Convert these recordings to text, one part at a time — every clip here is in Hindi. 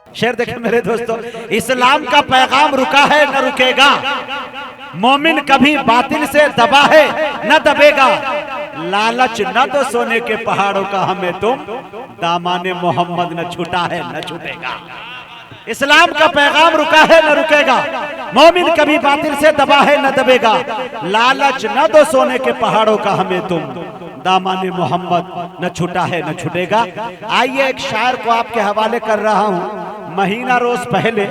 शेर देखें मेरे दोस्तों, इस्लाम का पैगाम रुका है न रुकेगा, मोमिन कभी बातिल से दबा है न दबेगा, लालच न तो सोने के पहाड़ों का हमें तुम, दामाने मोहम्मद न छूटा है न छूटेगा। इस्लाम का पैगाम रुका है न रुकेगा, मोमिन कभी बातिल से दबा है न दबेगा, लालच न दो सोने के पहाड़ों का हमें तुम, दामाने मोहम्मद न छूटा है न छूटेगा। आइए एक शायर को आपके हवाले कर रहा हूँ। महीना रोज पहले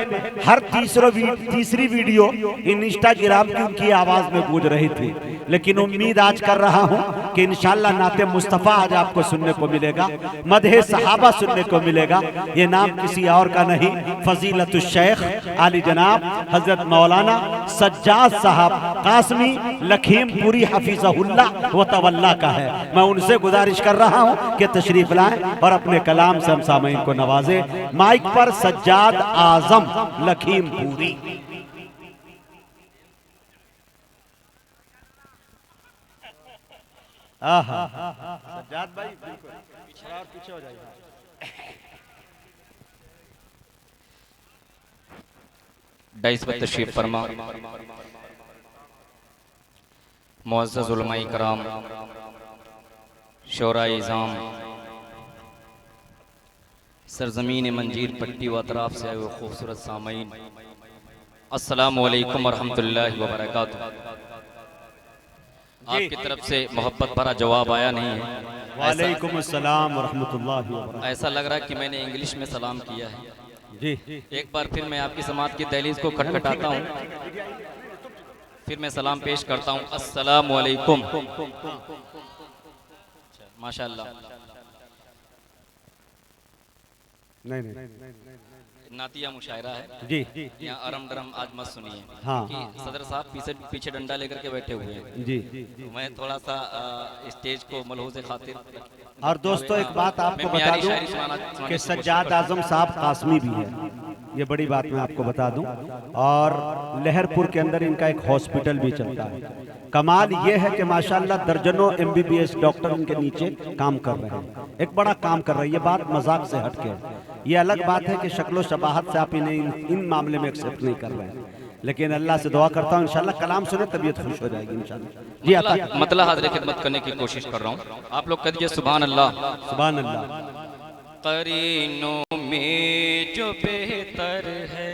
हर तीसरी वीडियो इंस्टाग्राम की उनकी आवाज में गूंज रही थी, लेकिन उम्मीद आज कर रहा हूं कि इंशाल्लाह नाते मुस्तफ़ा आज आपको सुनने को मिलेगा, मदहे सहाबा सुनने को मिलेगा। ये नाम किसी और का नहीं, फजीलतुल शेख आली जनाब हजरत मौलाना सज्जाद साहब कासमी लखीमपुरी हफीज़हुल्लाह व तवल्ला का है। मैं उनसे गुजारिश कर रहा हूं कि तशरीफ लाएं और अपने कलाम से हम सामईन को नवाजे। माइक पर सज्जाद आजम लखीमपुरी। सज्जाद भाई पीछे हो जाइए। डाइस पर तशरीफ फरमा मुअज़्ज़ज़ उलमाए कराम, शोराए इज़ाम, सरजमीन मंजीर पट्टी व अतराफ से आए हुए खूबसूरत सामईन, अस्सलामु अलैकुम वरहमतुल्लाहि वबरकातुहू। आपकी तरफ से मोहब्बत भरा जवाब आया नहीं है। वालेकुम अस्सलाम वरहमतुल्लाहि वबरकातुहू। ऐसा लग रहा है कि मैंने इंग्लिश में सलाम किया है जी। एक बार फिर मैं आपकी समात की दहलीज को खटखटाता हूँ, फिर मैं सलाम पेश करता हूँ। अस्सलामु अलैकुम। माशाअल्लाह। नहीं नातिया मुशायरा है जी। यहाँ अरम डरम आज मत सुनिए। हाँ। कि सदर साहब पीछे डंडा लेकर के बैठे हुए हैं जी। मैं थोड़ा सा स्टेज को मलहूज़ खातिर। और दोस्तों एक बात आपको बता दूं कि सज्जाद आजम साहब कासमी भी है, ये बड़ी बात मैं आपको बता दूं। और लहरपुर के अंदर इनका एक हॉस्पिटल भी चलता है। कमाल ये है कि माशाल्लाह दर्जनों MBBS डॉक्टर इनके नीचे काम कर रहे हैं, एक बड़ा काम कर रहे हैं। ये बात मजाक से हटके है। ये अलग बात है कि शक्लो शबाहत से आप इन्हें इन मामले में एक्सेप्ट नहीं कर रहे हैं, लेकिन अल्लाह से दुआ करता हूँ इंशाल्लाह कलाम सुने तबीयत खुश हो जाएगी इंशाल्लाह। जी आता मतलब हाज़िर खिदमत करने की कोशिश कर रहा हूँ। आप लोग कह दीजिए सुभान अल्लाह। सुभान अल्लाह। करीनों में जो बेहतर है,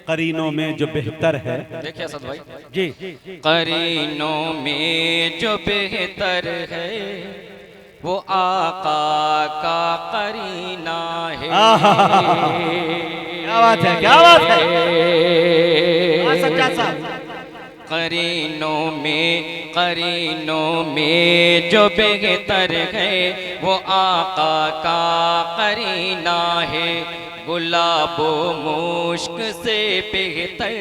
करीनों में जो बेहतर है। देखिए असद भाई जी। करीनों में जो बेहतर है वो आका का करीना है। क्या बात है, क्या बात है सज्जाद साहब। करीनों में जो बेहतर है वो आका का करीना है। गुलाबो मुश्क से बेहतर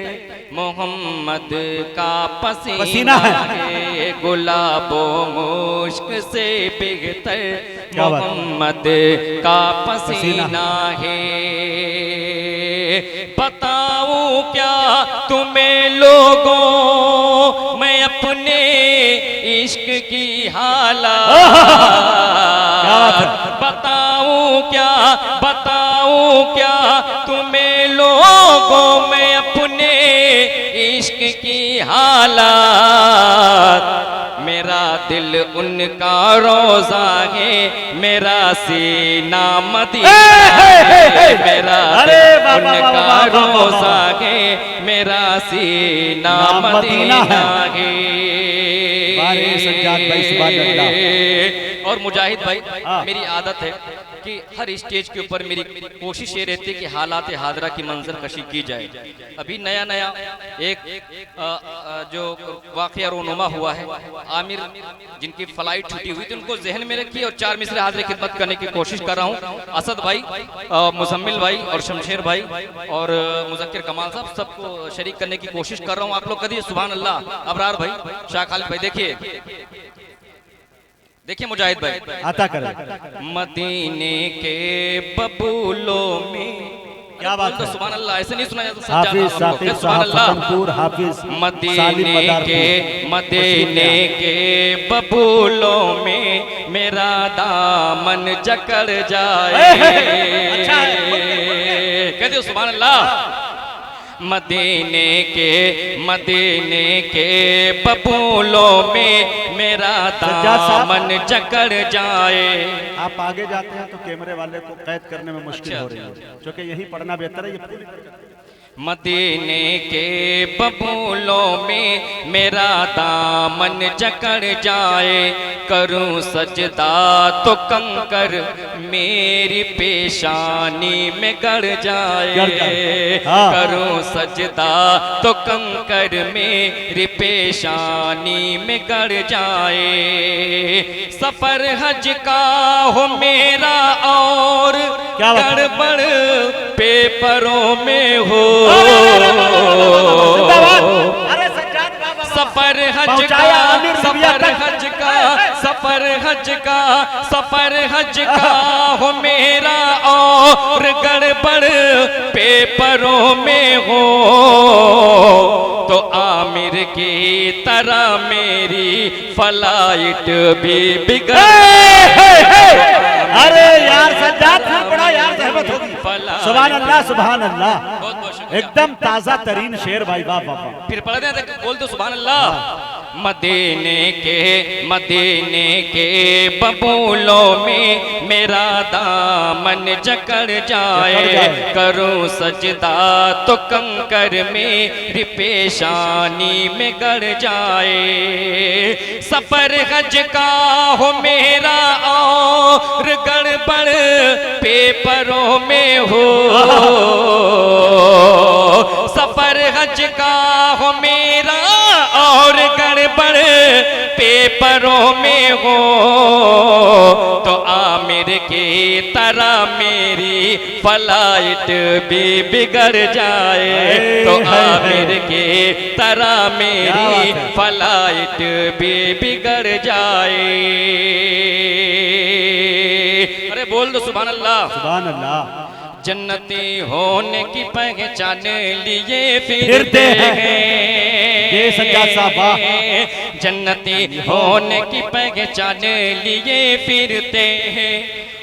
मोहम्मद का पसीना है। गुलाबो मुश्क से बेहतर मोहम्मद का पसीना है। बताऊं क्या तुम्हें लोगों मैं अपने इश्क की हालत, बताऊं क्या तुम्हें लोगों में अपने इश्क की हालत। मेरा दिल उनका रोजा है, मेरा सीना मदीना है। मेरा दिल उनका रोजा है, मेरा सीना मदीना है। और मुजाहिद भाई मेरी आदत है कि हर स्टेज के ऊपर मेरी कोशिश ये रहती है कि हालात हाजरा की मंजर कशी की जाए। अभी नया एक जो वाक़या रोनुमा हुआ है, आमिर जिनकी फ्लाइट छुटी हुई थी उनको जहन में रखी और 4 मिसरे हाजिर खिदमत करने की कोशिश कर रहा हूँ। असद भाई, मुजम्मिल भाई और शमशेर भाई और मुज़क्किर कमाल साहब सबको शरीक करने की कोशिश कर रहा हूँ। आप लोग कहिए सुभान अल्लाह। अबरार भाई, शाह खालिद भाई, देखिए मुजाहिद भाई आता करे। मदीने के बबूलों में क्या बात है, सुभान अल्लाह। ऐसे नहीं सुना जाता। हाफिज साकिब साहब खतमपुर, हाफिज मदीने के बबूलों में मेरा दामन जकड़ जाए। कहते हो सुभान अल्लाह। मदीने के बबूलों में मेरा दामन जकड़ जाए। आप आगे जाते हैं तो कैमरे वाले को कैद करने में मुश्किल हो रही है, क्योंकि यही पढ़ना बेहतर है। ये मदीने के बबूलों में मेरा दामन जकड़ जाए, करूं सजदा तो कंकर मेरी पेशानी में गड़ जाए। करूं सजदा तो कंकर मेरी पेशानी में गड़ जाए। सफर हज का हो मेरा और गड़बड़ पेपरों में हो। सफर हज का हो मेरा और गड़बड़ पेपरों में हो, तो आमिर की तरह मेरी फ्लाइट भी बिगड़। अरे यार सज्जाद बड़ा यार सहमत होगी। सुभान अल्लाह सुभान अल्लाह, एकदम ताजा तरीन शेर भाई। वाह वाह। फिर पढ़ दे बोल दो सुभान अल्लाह। मदीने के बबूलों में मेरा दामन जकड़ जाए, करूं सजदा तो कंकर मेरी पेशानी में गड़ जाए। सफर हज का हो मेरा और गड़बड़ पेपरों में हो। सफर हज का हो मेरा और गड़बड़ पेपरों में हो, तो आमिर की तरह मेरी फ्लाइट भी बिगड़ जाए। तो आमिर की तरह मेरी फ्लाइट भी बिगड़ जाए। अरे बोल दो सुभान अल्लाह सुभान अल्लाह। जन्नती होने की पहचान लिए फिरते हैं। ये सज्जाद साहब। जन्नती होने की पहचान लिए फिरते हैं,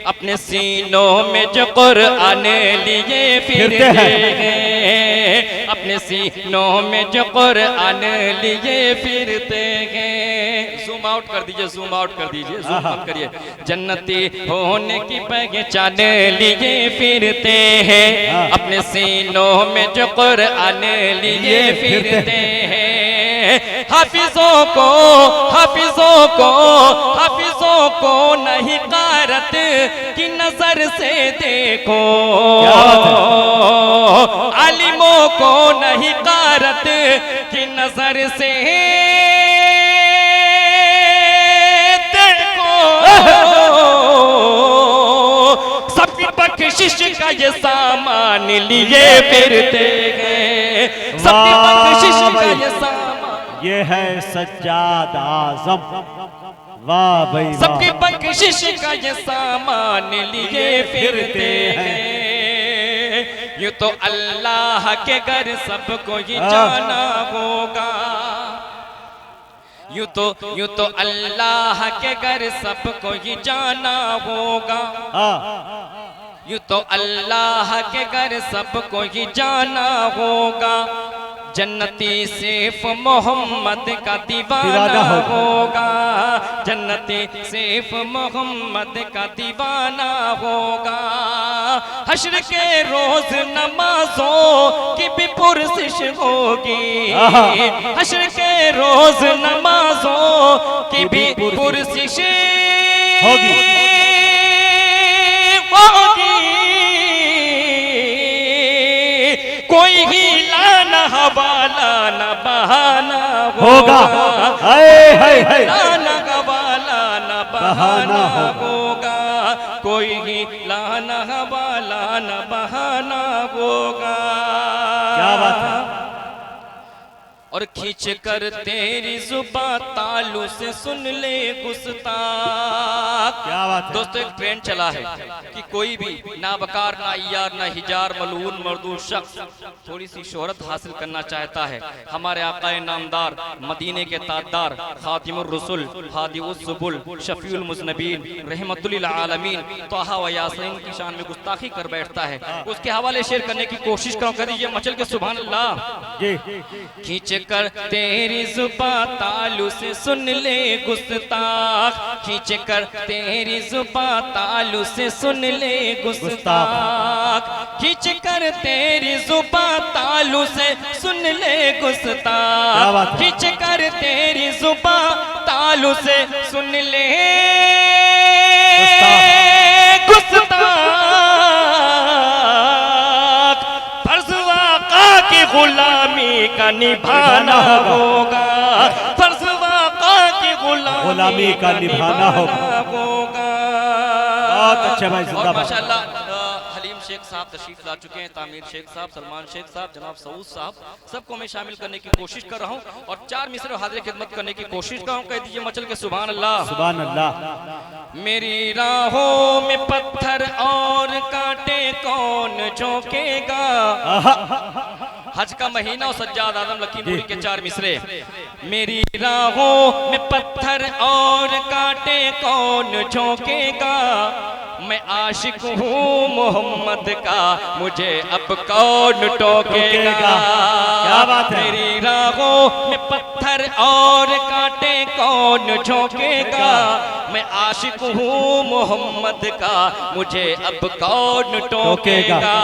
अपने सीनों में जो कुरान लिए फिरते हैं। अपने सीनों में जो कुरान लिए फिरते हैं। जूम आउट कर दीजिए, जूम आउट कर दीजिए, जूम मत करिए। जन्नती होने की पहचान लिए फिरते हैं, अपने सीनों में जो कुरान लिए फिरते हैं। हाफिजों को नहीं कारत की नजर से देखो, आलिमों को नहीं कारत की नजर से देखो। सबकी बख्शिश का ये सामान लिए फिरते हैं, सबकी बख्शिश का ये सामान। ये है सज्जाद आजम। वाह भाई। सबकी बख्शिश का ये सामान लिए फिरते हैं। यूं तो अल्लाह के घर सबको ही जाना होगा। यूं तो अल्लाह के घर सबको ही जाना होगा। यूं तो अल्लाह के घर सबको ही जाना होगा। जन्नती सिर्फ मोहम्मद का दीवाना होगा। जन्नती सिर्फ मोहम्मद का दीवाना होगा। हश्र के रोज नमाजों की भी पुरसिश होगी। हश्र के रोज नमाजों की भी पुरसिश होगी। कोई ही लाना हवाला न बहाना होगा। लाना हवाला न बहाना होगा। कोई ही लाना हवाला न बहाना होगा। क्या बात है। और खींच कर तेरी जुबां तालू से सुन ले गुस्ताख। क्या बात है दोस्तों, एक ट्रेंड चला है कि कोई भी ना बकार ना यार ना हिजार मलून मर्दूर शख्स थोड़ी सी शोहरत हासिल करना चाहता है। हमारे आकाए नामदार मदीने के ताजदार खातिमुर रसूल हादिउस सुबुल शफीउल मुज़नबीन रहमतुल लिल आलमीन तोहा व यासीन की शान में गुस्ताखी कर बैठता है। उसके हवाले शेयर करने की कोशिश करो, कर दीजिए मचल के सुभान अल्लाह। खींच कर तेरी जुबां तालू से सुन ले गुस्ताख, खींच कर तेरी जुबां तालू से सुन ले गुस्ताख, खींच कर तेरी जुबां तालू से सुन ले गुस्ताख, खींच कर तेरी जुबां तालू से सुन ले गुस्ताख। फर्ज वाक़ा की गुलामी का निभाना होगा, फर्ज वाक़ा की गुलामी का निभाना होगा। बहुत अच्छे भाई, और माशाअल्लाह हलीम शेख साहब तशरीफ ला चुके हैं, तामीर शेख साहब, सलमान शेख साहब, जनाब सऊद साहब, सबको मैं शामिल करने की कोशिश कर रहा हूं और 4 मिसरे हाजिर खिदमत करने की कोशिश कर रहा हूं। कह दीजिए मचल के सुभान अल्लाह। सुभान अल्लाह। मेरी राहों में पत्थर और कांटे कौन झोंकेगा। हज का महीना और सज्जाद आदम लकीमपुरी के 4 मिसरे। मेरी राहों में पत्थर और कांटे कौन झोंकेगा, मैं आशिक हूँ मोहम्मद का, मुझे अब कौन टोकेगा। क्या बात है। मेरी राहों में पत्थर और कांटे कौन झोंकेगा, मैं आशिक हूँ मोहम्मद का, मुझे अब कौन टोकेगा।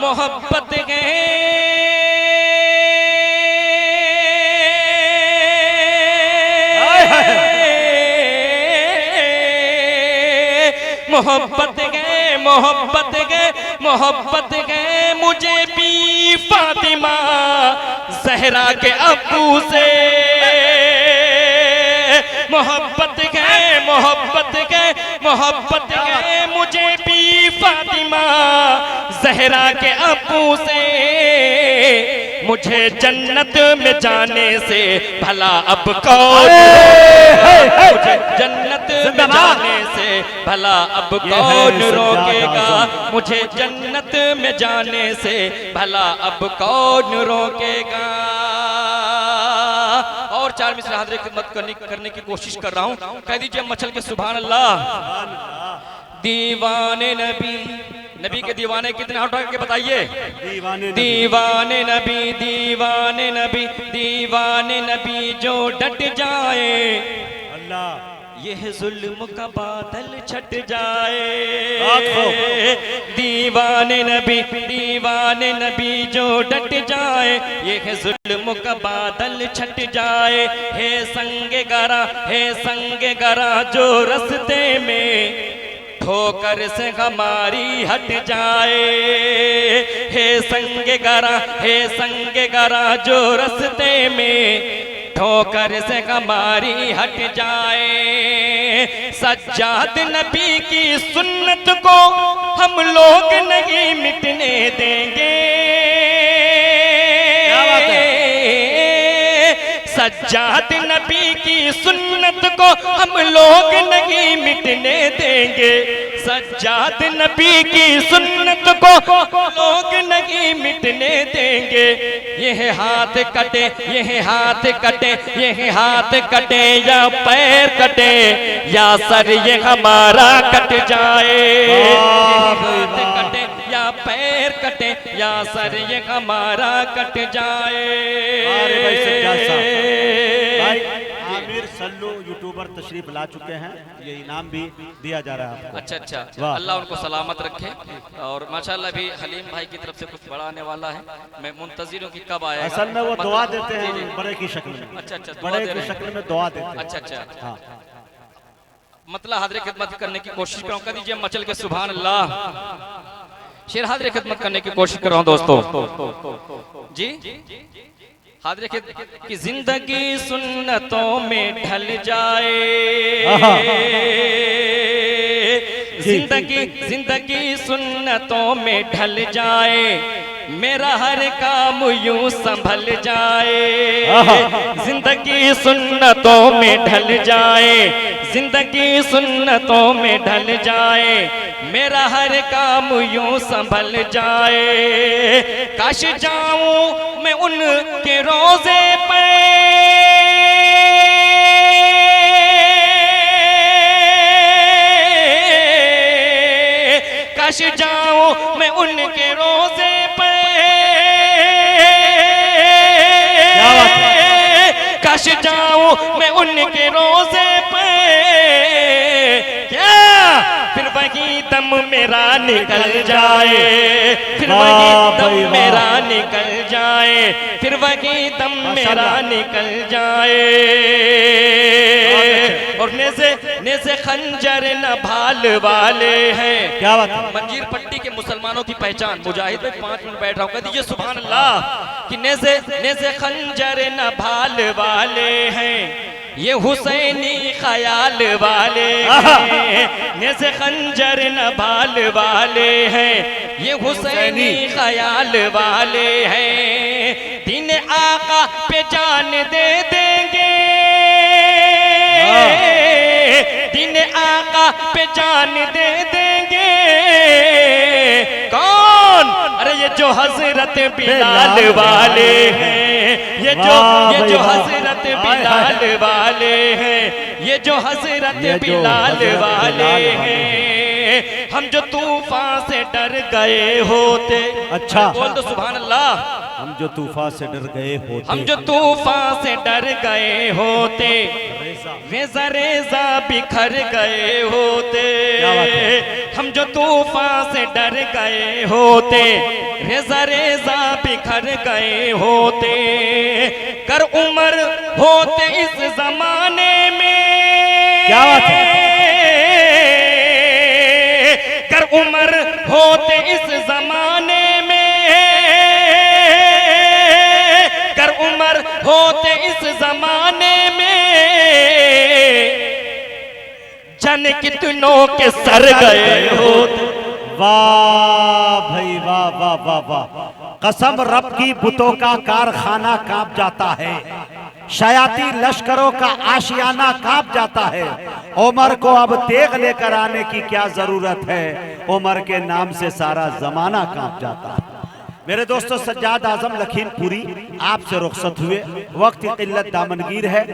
मोहब्बत है मोहब्बत गए, मोहब्बत गए, मोहब्बत गए मुझे भी फातिमा ज़हरा के अब्बू से। मोहब्बत गए, मोहब्बत गए, मोहब्बत गए मुझे भी फातिमा ज़हरा के अब्बू से। मुझे जन्नत में जाने से भला अब कौन, मुझे जन्नत में जाने से भला अब कौन रोकेगा, मुझे जन्नत में जाने से भला अब कौन रोकेगा। और 4 मिसरे हाज़िर खिदमत करने की कोशिश कर रहा हूँ। कह दीजिए मचल के सुभान अल्लाह। दीवाने नबी, नबी के दीवाने कितने हाथ उठा के बताइए। दीवाने नबी, दीवाने नबी, दीवाने नबी जो डट जाए, अल्लाह यह जुल्म का बादल छट जाए। दीवाने नबी, दीवाने नबी जो डट जाए, यह जुल्म का बादल छट जाए। हे संगे गरा, हे संगे गरा जो रस्ते में ठोकर से हमारी हट जाए। हे संगे गरा, हे संगे गरा जो रस्ते में ठोकर से हमारी हट जाए। सज्जाद नबी की सुन्नत को हम लोग नहीं मिटने देंगे। सज्जाद नबी की सुन्नत को हम लोग नहीं मिटने देंगे। सज्जाद नबी की सुन्नत को लोग नहीं मिटने देंगे। यह हाथ कटे, यह हाथ कटे, यह हाथ कटे या पैर कटे या सर ये हमारा कट जाए। हाथ कटे या पैर कटे या सर ये हमारा कट जाए। आमिर सल्लू यूट्यूबर तशरीफ ला चुके हैं, ये इनाम भी दिया जा रहा है आपको। अच्छा अच्छा, अल्लाह उनको सलामत रखे। और माशाल्लाह भी हलीम भाई की तरफ से कुछ बड़ा आने वाला है, मैं मुंतजिर हूं कि कब आएगा। असल में वो दुआ देते हैं बड़े की शक्ल में। अच्छा अच्छा, बड़े की शक्ल में दुआ देते हैं। अच्छा अच्छा, हाँ। मतलब हाजिर खिदमत करने की कोशिश करूँ। कर दीजिए मचल के सुभान अल्लाह। शेर हाजिर खिदमत करने की कोशिश कर रहा हूँ दोस्तों जी। हाजिर की जिंदगी सुन्नतों में ढल जाए। जिंदगी जिंदगी सुन्नतों में ढल जाए। मेरा हर काम यूं संभल जाए, जिंदगी सुन्नतों में ढल जाए, जिंदगी सुन्नतों में ढल जाए, मेरा हर काम यूं संभल जाए। काश जाऊं मैं उनके रोजे पे, काश जाऊं मैं उनके रोजे पे, काश जाऊं मैं उनके रोजे पे, क्या फिर वही दम मेरा निकल जाए, फिर वही दम मेरा निकल जाए, फिर वही दम मेरा निकल जाए। और नेज़े खंजर न भाल वाले हैं। क्या बात है? मंजीर पट्टी के मुसलमानों की पहचान। मुजाहिद भाई 5 मिनट बैठ रहा हूँ, कह दीजिए सुभान अल्लाह। कि नेज़े खंजर न भाल वाले हैं, ये हुसैनी ख्याल वाले हैं। नेज़े खंजर न भाल वाले हैं, ये हुसैनी ख्याल वाले हैं। दीन आका पे जान दे देंगे, दीन आका पे जान दे देंगे। कौन? अरे ये जो हजरत बिलाल वाले हैं, ये जो हजरत बिलाल वाले हैं, ये जो हजरत बिलाल वाले हैं। हम जो तूफान से डर गए होते, अच्छा बोल दो सुभान अल्लाह। हम जो तूफान से डर गए होते, हम जो तूफान से डर गए होते, रेजा रेजा बिखर गए होते। हम जो तूफान से डर गए होते, रेजा रेजा बिखर गए होते। कर उमर होते इस जमाने में, क्या बात है? कर उमर होते इस जमाने में, कर उमर होते इस जमाने में, जाने कितनों के सर गए होते। वाह भाई वाह वाह वाह वाह। कसम रब की, बुतों का कारखाना कांप जाता है, शयाती लश्करों का आशियाना कांप जाता है। उमर को अब तेग लेकर आने की क्या जरूरत है, उमर के नाम से सारा जमाना कांप जाता है। मेरे दोस्तों, सज्जाद आजम लखीमपुरी आपसे रुखसत हुए, वक्त की किल्लत दामनगीर है।